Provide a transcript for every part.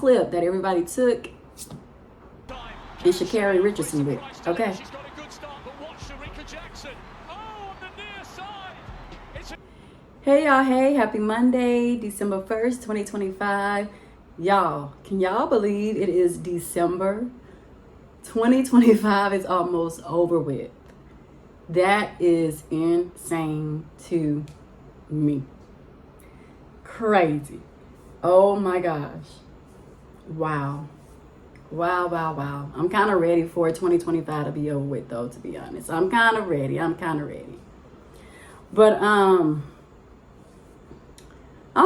clip that everybody took Ayesha Curry Richardson with. Okay. Hey y'all, hey, happy Monday, December 1st, 2025. Y'all, can y'all believe it is December? 2025 is almost over with. That is insane to me. Crazy. Oh my gosh. Wow. Wow. I'm kind of ready for 2025 to be over with, though, to be honest. I'm kind of ready. But I'm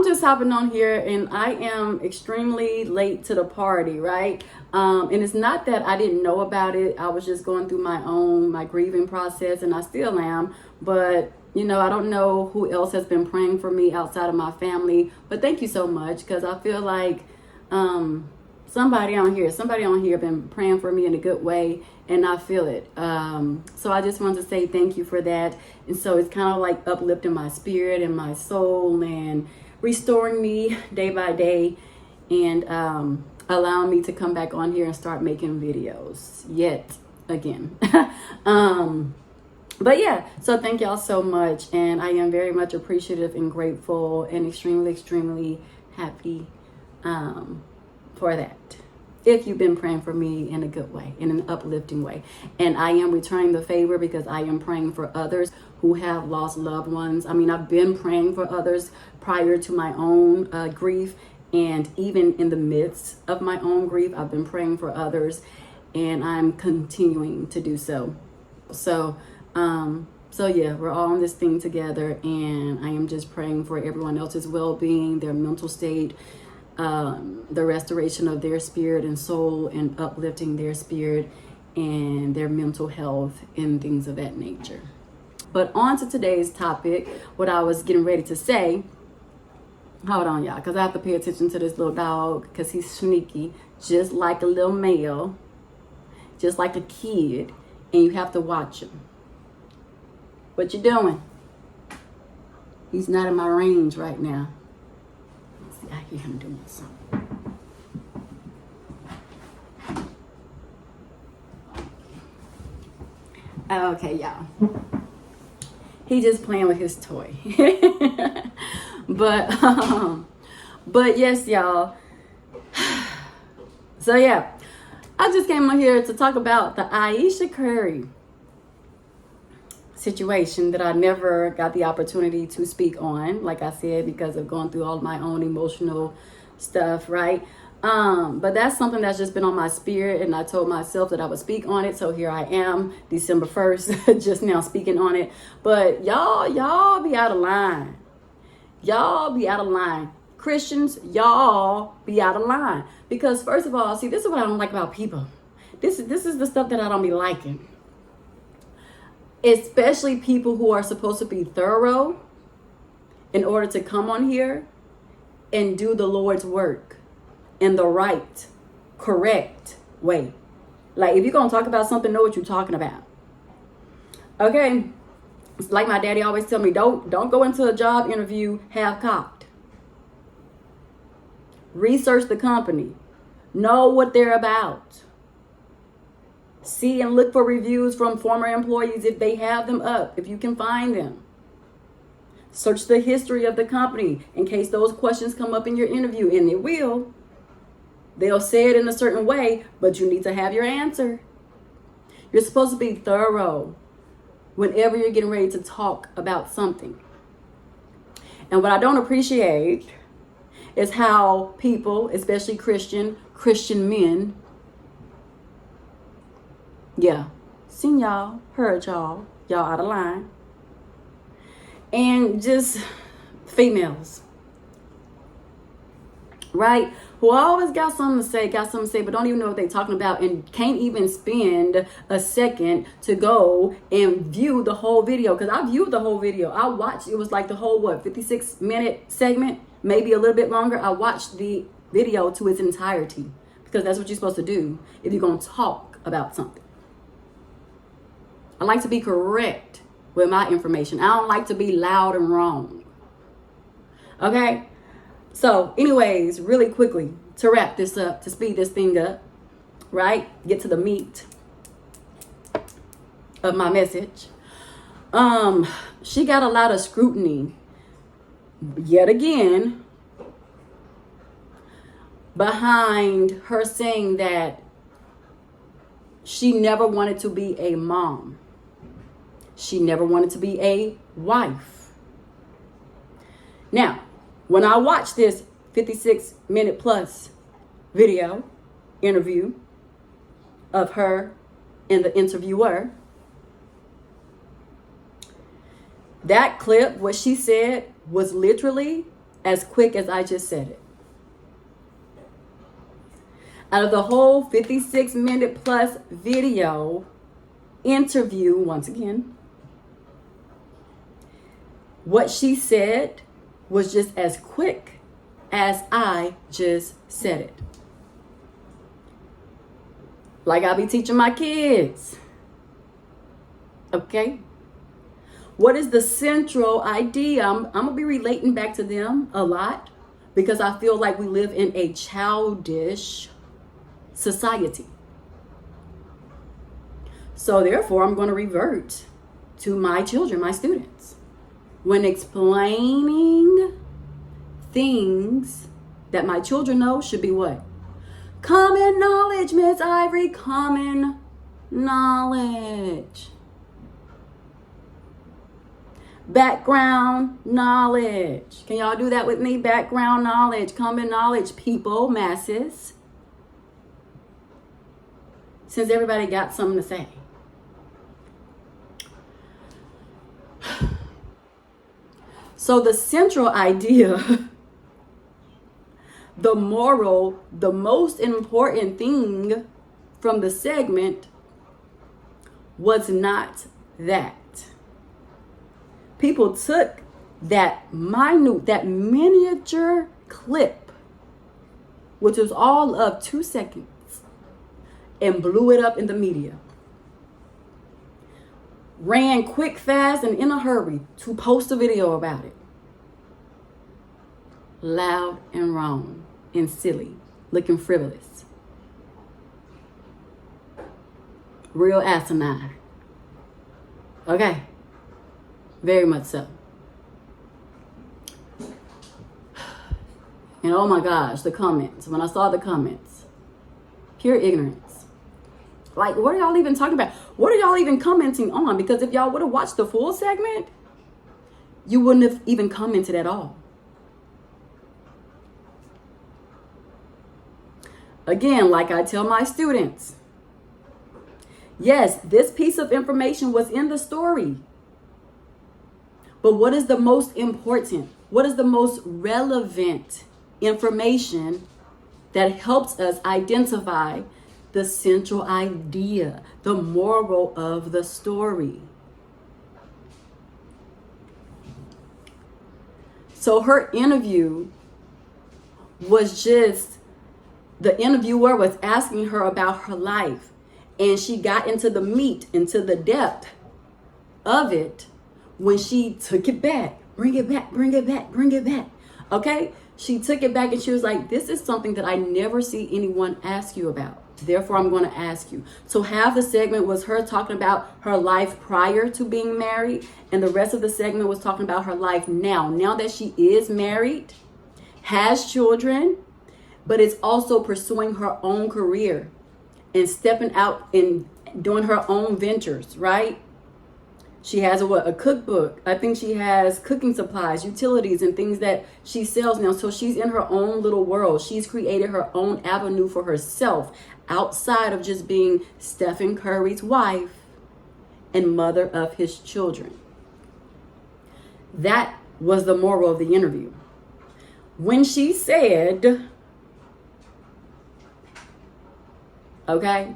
just hopping on here, and I am extremely late to the party, right? And it's not that I didn't know about it. I was just going through my grieving process, and I still am. But, you know, I don't know who else has been praying for me outside of my family. But thank you so much, because I feel like somebody on here been praying for me in a good way, and I feel it. So I just wanted to say thank you for that. And so it's kind of like uplifting my spirit and my soul and restoring me day by day, and allowing me to come back on here and start making videos yet again. But yeah, so thank y'all so much, and I am very much appreciative and grateful and extremely happy for that. If you've been praying for me in a good way, in an uplifting way. And I am returning the favor, because I am praying for others who have lost loved ones. I mean, I've been praying for others prior to my own grief, and even in the midst of my own grief, I've been praying for others, and I'm continuing to do so. So yeah, we're all in this thing together, and I am just praying for everyone else's well-being, their mental state, the restoration of their spirit and soul, and uplifting their spirit and their mental health and things of that nature. But on to today's topic, what I was getting ready to say. Hold on, y'all, because I have to pay attention to this little dog, because he's sneaky, just like a little male, just like a kid, and you have to watch him. What you doing? He's not in my range right now. I hear him doing something. Okay, y'all. He just playing with his toy. But yes, y'all. So yeah, I just came on here to talk about the Ayesha Curry situation that I never got the opportunity to speak on, like I said, because of going through all my own emotional stuff, right? But that's something that's just been on my spirit, and I told myself that I would speak on it. So here I am, December 1st, just now speaking on it. But y'all be out of line. Y'all be out of line. Christians, y'all be out of line. Because first of all, see, this is what I don't like about people. This is the stuff that I don't be liking. Especially people who are supposed to be thorough in order to come on here and do the Lord's work in the right, correct way. Like, if you're going to talk about something, know what you're talking about. Okay? It's like my daddy always tell me, don't go into a job interview half-cocked. Research the company. Know what they're about. See and look for reviews from former employees if they have them up, if you can find them. Search the history of the company in case those questions come up in your interview, and it will. They'll say it in a certain way, but you need to have your answer. You're supposed to be thorough whenever you're getting ready to talk about something. And what I don't appreciate is how people, especially Christian men, yeah, seen y'all, heard y'all out of line. And just females, right? Who always got something to say, but don't even know what they're talking about, and can't even spend a second to go and view the whole video. Because I viewed the whole video. I watched, it was like the whole, 56-minute segment, maybe a little bit longer. I watched the video to its entirety, because that's what you're supposed to do if you're going to talk about something. I like to be correct with my information. I don't like to be loud and wrong. Okay? So anyways, really quickly, to wrap this up, to speed this thing up, right? Get to the meat of my message. She got a lot of scrutiny, yet again, behind her saying that she never wanted to be a mom. She never wanted to be a wife. Now, when I watched this 56-minute plus video interview of her and the interviewer, that clip, what she said, was literally as quick as I just said it. Out of the whole 56-minute plus video interview, once again, what she said was just as quick as I just said it. Like I be teaching my kids. Okay? What is the central idea? I'm going to be relating back to them a lot because I feel like we live in a childish society. So therefore, I'm going to revert to my children, my students, when explaining things that my children know should be what? Common knowledge, Miss Ivory, common knowledge. Background knowledge. Can y'all do that with me? Background knowledge, common knowledge, people, masses. Since everybody got something to say. So the central idea, the moral, the most important thing from the segment was not that. People took that minute, that miniature clip, which was all of 2 seconds, and blew it up in the media. Ran quick, fast, and in a hurry to post a video about it. Loud and wrong and silly, looking frivolous. Real asinine. Okay. Very much so. And oh my gosh, the comments. When I saw the comments, pure ignorance. Like, what are y'all even talking about? What are y'all even commenting on? Because if y'all would have watched the full segment, you wouldn't have even commented at all. Again, like I tell my students, yes, this piece of information was in the story. But what is the most important? What is the most relevant information that helps us identify the central idea, the moral of the story? So her interview was just, the interviewer was asking her about her life, and she got into the meat, into the depth of it when she took it back. Bring it back, bring it back, bring it back. Okay? She took it back and she was like, this is something that I never see anyone ask you about. Therefore, I'm going to ask you. So half the segment was her talking about her life prior to being married, and the rest of the segment was talking about her life now. Now that she is married, has children, but is also pursuing her own career and stepping out and doing her own ventures, right? She has a cookbook. I think she has cooking supplies, utilities, and things that she sells now. So she's in her own little world. She's created her own avenue for herself outside of just being Stephen Curry's wife and mother of his children. That was the moral of the interview. When she said, okay,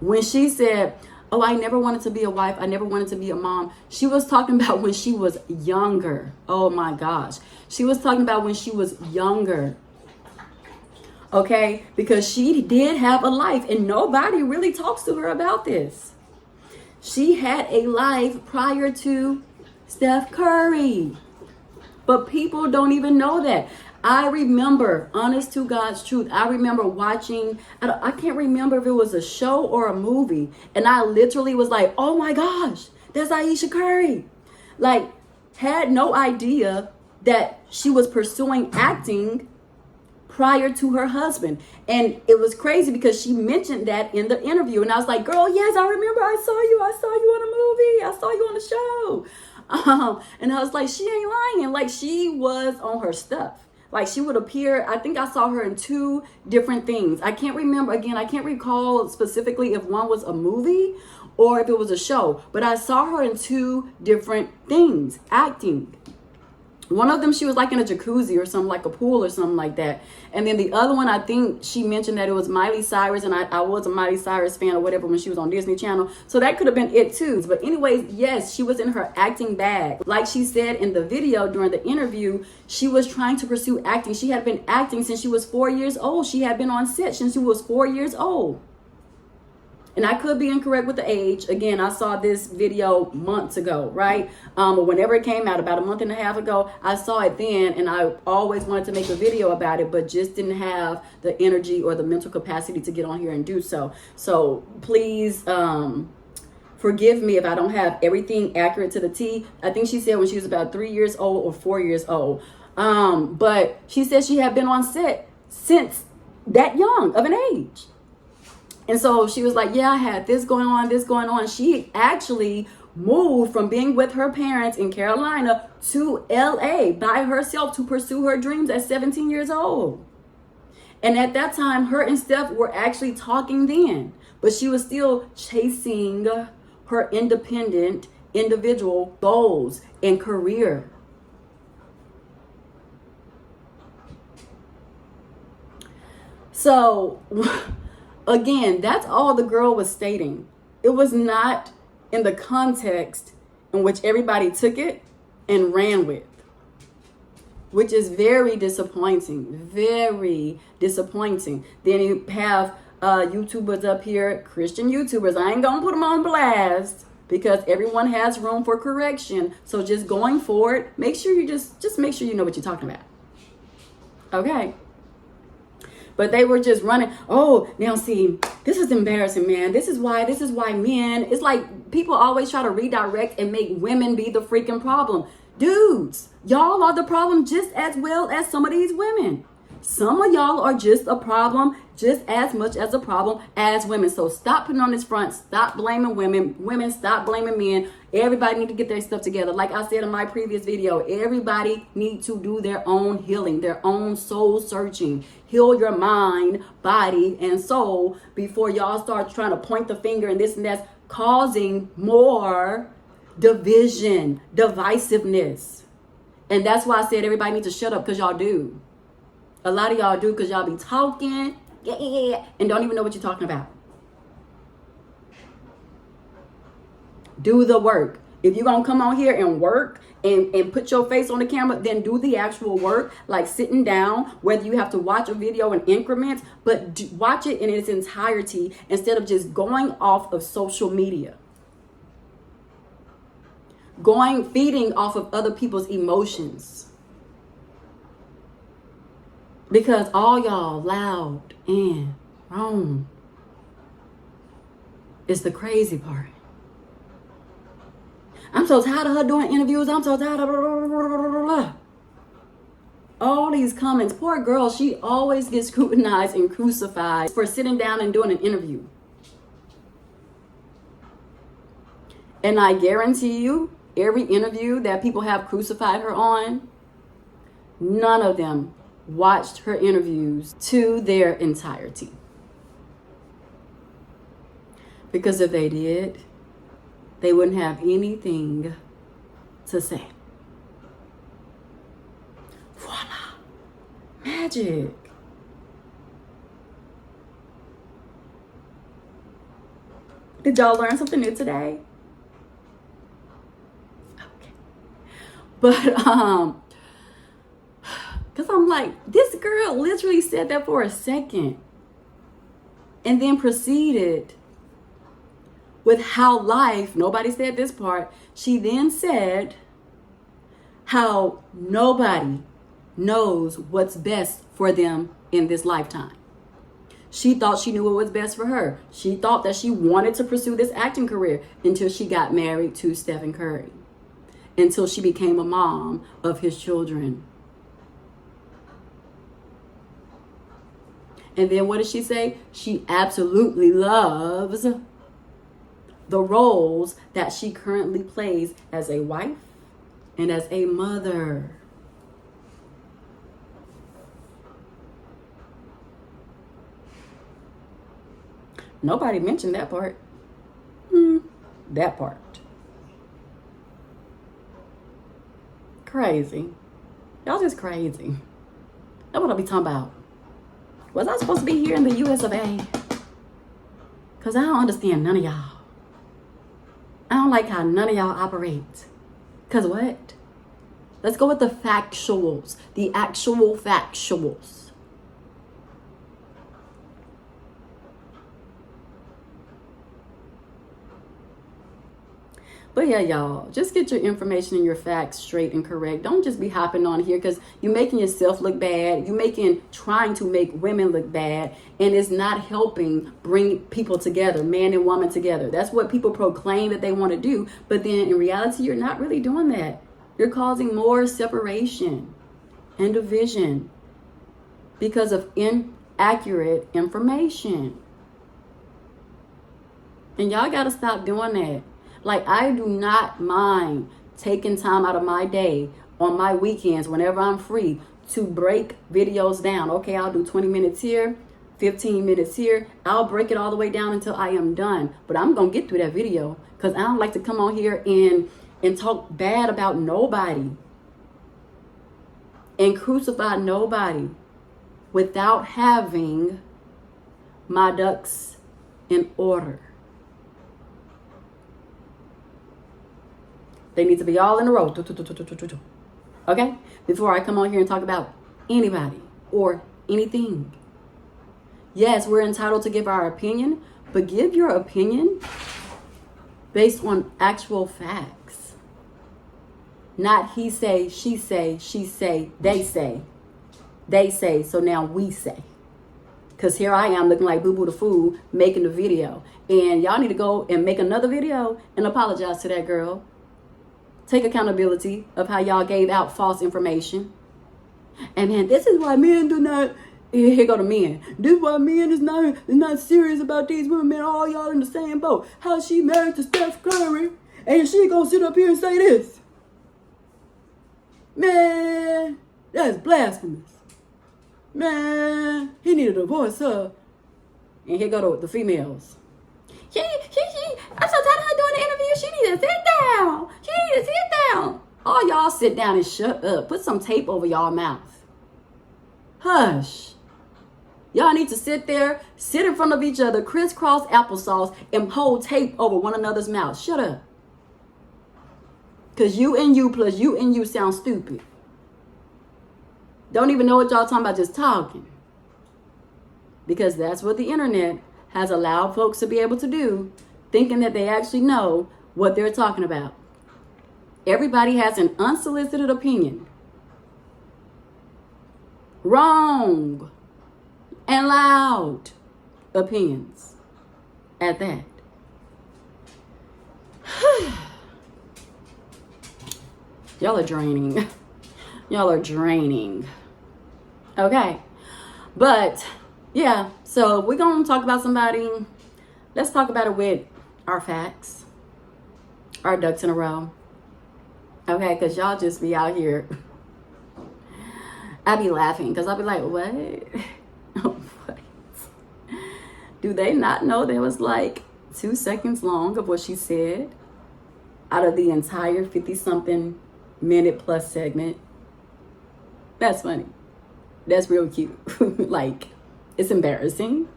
when she said, oh, I never wanted to be a wife, I never wanted to be a mom, she was talking about when she was younger. Oh my gosh. She was talking about when she was younger. Okay? Because she did have a life and nobody really talks to her about this. She had a life prior to Steph Curry. But people don't even know that. I remember, honest to God's truth, I remember watching, I can't remember if it was a show or a movie. And I literally was like, oh my gosh, that's Ayesha Curry. Like, had no idea that she was pursuing acting prior to her husband. And it was crazy because she mentioned that in the interview. And I was like, girl, yes, I remember. I saw you on a movie. I saw you on the show. And I was like, she ain't lying. Like, she was on her stuff. Like, she would appear, I think I saw her in 2 different things. I can't remember, again, I can't recall specifically if one was a movie or if it was a show. But I saw her in 2 different things, acting. One of them, she was like in a jacuzzi or something, like a pool or something like that. And then the other one, I think she mentioned that it was Miley Cyrus, and I was a Miley Cyrus fan or whatever when she was on Disney Channel. So that could have been it too. But anyways, yes, she was in her acting bag. Like she said in the video during the interview, she was trying to pursue acting. She had been acting since she was 4 years old. She had been on set since she was 4 years old. And I could be incorrect with the age. Again, I saw this video months ago, right? Or whenever it came out, about a month and a half ago, I saw it then, and I always wanted to make a video about it, but just didn't have the energy or the mental capacity to get on here and do so. So please forgive me if I don't have everything accurate to the T. I think she said when she was about 3 years old or 4 years old. But she said she had been on set since that young of an age. And so she was like, yeah, I had this going on. She actually moved from being with her parents in Carolina to LA by herself to pursue her dreams at 17 years old. And at that time, her and Steph were actually talking then, but she was still chasing her independent individual goals and career. So again, that's all the girl was stating. It was not in the context in which everybody took it and ran with, which is very disappointing, very disappointing. Then you have YouTubers up here, Christian YouTubers. I ain't gonna put them on blast because everyone has room for correction. So just going forward, make sure you just make sure you know what you're talking about. Okay. But they were just running. Oh, now see, this is embarrassing, man. This is why men, it's like people always try to redirect and make women be the freaking problem. Dudes, y'all are the problem just as well as some of these women. Some of y'all are just a problem, just as much as a problem as women. So stop putting on this front. Stop blaming women. Women, stop blaming men. Everybody need to get their stuff together. Like I said in my previous video, everybody need to do their own healing, their own soul searching. Heal your mind, body, and soul before y'all start trying to point the finger and this and that's causing more division, divisiveness. And that's why I said everybody needs to shut up, because y'all do. A lot of y'all do, because y'all be talking and don't even know what you're talking about. Do the work. If you're going to come on here and work and put your face on the camera, then do the actual work, like sitting down, whether you have to watch a video in increments, but watch it in its entirety instead of just going off of social media. Feeding off of other people's emotions. Because all y'all loud and wrong is the crazy part. I'm so tired of her doing interviews. I'm so tired of blah, blah, blah, blah, blah. All these comments. Poor girl, she always gets scrutinized and crucified for sitting down and doing an interview. And I guarantee you, every interview that people have crucified her on, none of them watched her interviews to their entirety. Because if they did, they wouldn't have anything to say. Voila. Magic. Did y'all learn something new today? Okay. But because I'm like, this girl literally said that for a second and then proceeded with how life, nobody said this part, she then said how nobody knows what's best for them in this lifetime. She thought she knew what was best for her. She thought that she wanted to pursue this acting career until she got married to Stephen Curry, until she became a mom of his children. And then what did she say? She absolutely loves the roles that she currently plays as a wife and as a mother. Nobody mentioned that part. That part. Crazy. Y'all just crazy. That's what I'll be talking about. Was I supposed to be here in the US of A? Because I don't understand none of y'all. I don't like how none of y'all operate. Because what? Let's go with the factuals. The actual factuals. But yeah, y'all, just get your information and your facts straight and correct. Don't just be hopping on here because you're making yourself look bad. You're trying to make women look bad. And it's not helping bring people together, man and woman together. That's what people proclaim that they want to do. But then in reality, you're not really doing that. You're causing more separation and division because of inaccurate information. And y'all got to stop doing that. Like, I do not mind taking time out of my day on my weekends whenever I'm free to break videos down. Okay, I'll do 20 minutes here, 15 minutes here. I'll break it all the way down until I am done. But I'm going to get through that video because I don't like to come on here and talk bad about nobody and crucify nobody without having my ducks in order. They need to be all in a row. Okay? Before I come on here and talk about anybody or anything. Yes, we're entitled to give our opinion, but give your opinion based on actual facts. Not he say, she say, they say. They say, so now we say. Because here I am looking like Boo Boo the Fool making the video. And y'all need to go and make another video and apologize to that girl. Take accountability of how y'all gave out false information. And then this is why men do not, here go the men. This is why men is not serious about these women. Man, all y'all in the same boat. How she married to Steph Curry and she gonna sit up here and say this. Man, that's blasphemous. Man, he need to divorce her. And here go the females. I'm so tired of her doing the interview. She need to sit down. She need to sit down. All y'all sit down and shut up. Put some tape over y'all mouth. Hush. Y'all need to sit there, sit in front of each other, crisscross applesauce, and hold tape over one another's mouth. Shut up. Because you and you plus you and you sound stupid. Don't even know what y'all talking about, just talking. Because that's what the internet has allowed folks to be able to do, thinking that they actually know what they're talking about. Everybody has an unsolicited opinion. Wrong and loud opinions at that. Y'all are draining. Y'all are draining. Okay. But yeah, so we're going to talk about somebody. Let's talk about it with our facts, our ducks in a row. Okay, because y'all just be out here. I be laughing because I'll be like, what? What? Do they not know there was like 2 seconds long of what she said out of the entire 50-something minute plus segment? That's funny. That's real cute. Like, it's embarrassing,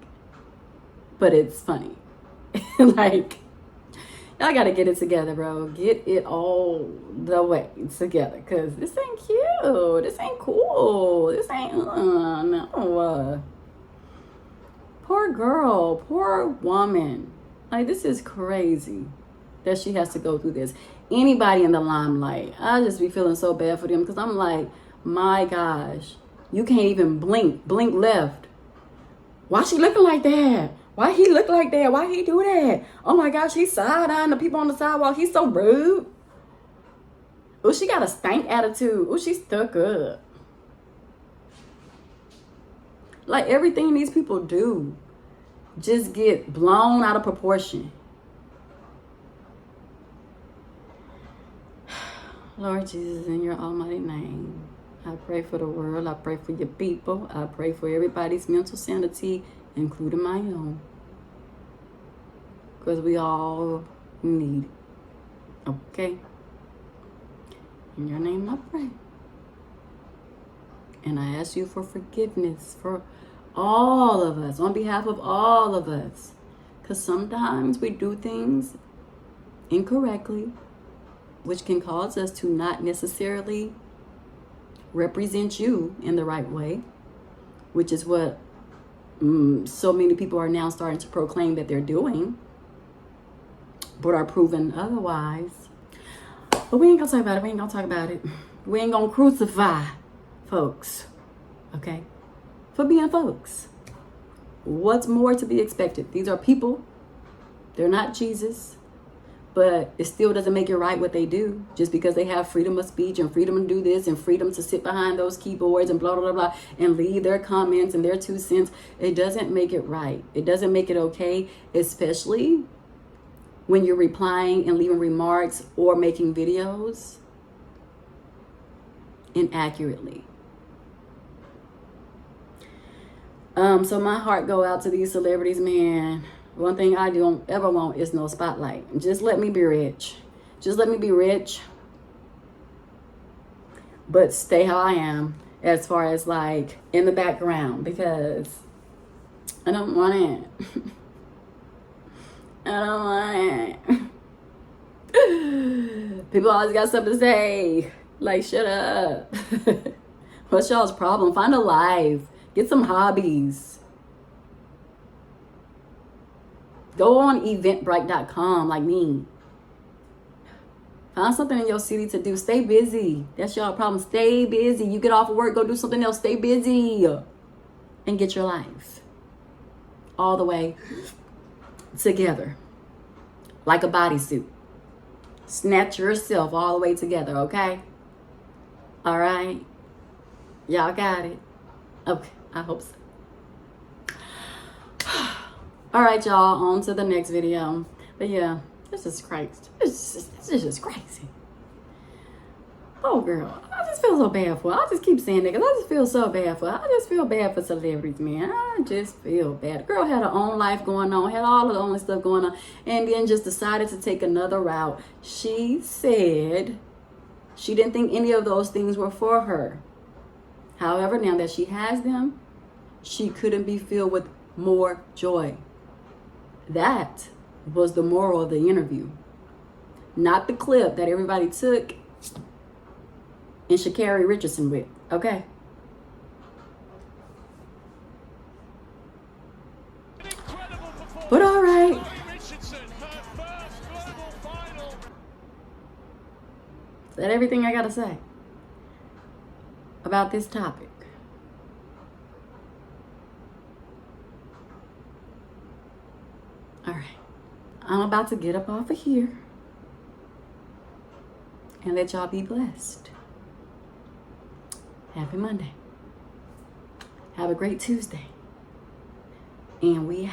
but it's funny. Like, y'all gotta get it together, bro. Get it all the way together, because this ain't cute. This ain't cool. This ain't, no. Poor girl. Poor woman. Like, this is crazy that she has to go through this. Anybody in the limelight, I just be feeling so bad for them, because I'm like, My gosh. You can't even blink. Blink left. Why she looking like that? Why he look like that? Why he do that? Oh my gosh, he's side-eyeing the people on the sidewalk. He's so rude. Oh, she got a stank attitude. Oh, she's stuck up. Like everything these people do just get blown out of proportion. Lord Jesus, in your almighty name, I pray for the world. I pray for your people. I pray for everybody's mental sanity, including my own. Because we all need it. Okay? In your name I pray. And I ask you for forgiveness for all of us, on behalf of all of us. Because sometimes we do things incorrectly, which can cause us to not necessarily represent you in the right way, which is what so many people are now starting to proclaim that they're doing, but are proven otherwise. But we ain't gonna talk about it. We ain't gonna talk about it. We ain't gonna crucify folks, okay, for being folks. What's more to be expected? These are people. They're not Jesus. But it still doesn't make it right what they do. Just because they have freedom of speech and freedom to do this and freedom to sit behind those keyboards and blah, blah, blah, blah, and leave their comments and their 2 cents, it doesn't make it right. It doesn't make it okay, especially when you're replying and leaving remarks or making videos inaccurately. So my heart go out to these celebrities, man. One thing I don't ever want is no spotlight. Just let me be rich. Just let me be rich. But stay how I am as far as like in the background, because I don't want it. I don't want it. People always got something to say. Like, shut up. What's y'all's problem? Find a life. Get some hobbies. Go on eventbrite.com like me. Find something in your city to do. Stay busy. That's y'all problem. Stay busy. You get off of work, go do something else. Stay busy. And get your life all the way together. Like a bodysuit. Snatch yourself all the way together, okay? All right? Y'all got it? Okay, I hope so. All right, y'all, on to the next video. But yeah, this is crazy. This is just crazy. Oh, girl, I just feel so bad for her. I just keep saying that because I just feel so bad for her. I just feel bad for celebrities, man. I just feel bad. The girl had her own life going on, had all of the own stuff going on, and then just decided to take another route. She said she didn't think any of those things were for her. However, now that she has them, she couldn't be filled with more joy. That was the moral of the interview. Not the clip that everybody took and Sha'Carri Richardson with, okay? But all right. Is that everything I gotta say about this topic? All right, I'm about to get up off of here and let y'all be blessed. Happy Monday. Have a great Tuesday. And we out.